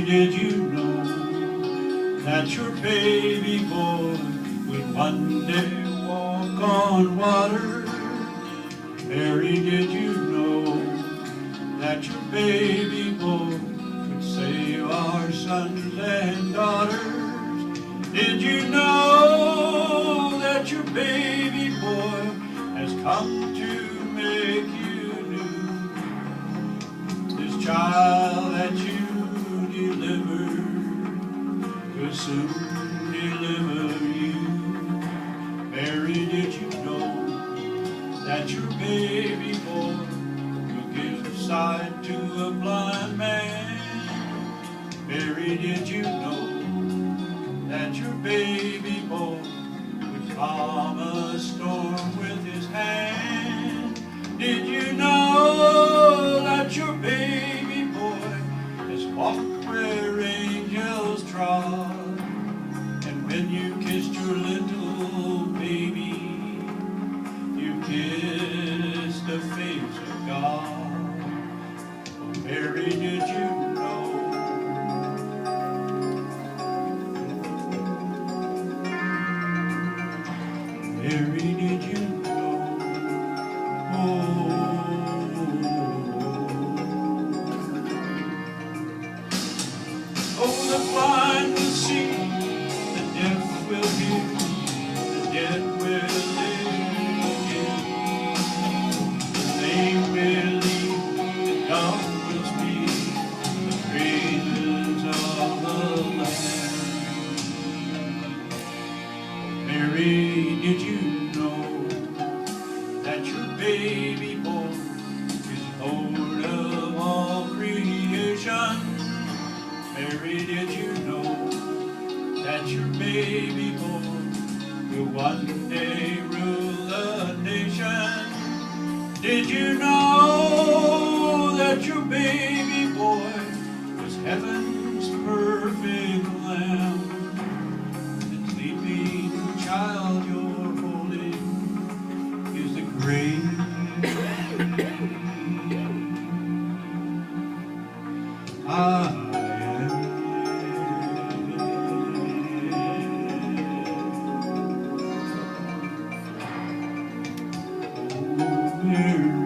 did you know that your baby boy would one day walk on water? Mary, did you know that your baby boy would save our sons and daughters? Did you know that your baby boy has come to make you new? This child that you delivered will soon deliver you. Mary, did you know that your baby boy will give sight to a blind man? Mary, did you know that your baby boy would calm a storm with his hand? Did you know that your baby boy has walked where angels trod? And when you kissed your little baby, you kissed the face of God. Oh, Mary, did you know? Mary, did you know? Oh, the blind will see, the deaf will hear, the dead will live again. The lame will leap, the dumb will speak, the praises of the Lamb. Mary, did you know that your baby boy is Lord of all creation? Mary, did you know that your baby boy will one day rule the nation? Did you know that your baby boy was heaven's perfect lamb? The sleeping child you're holding is the great I am. Oh,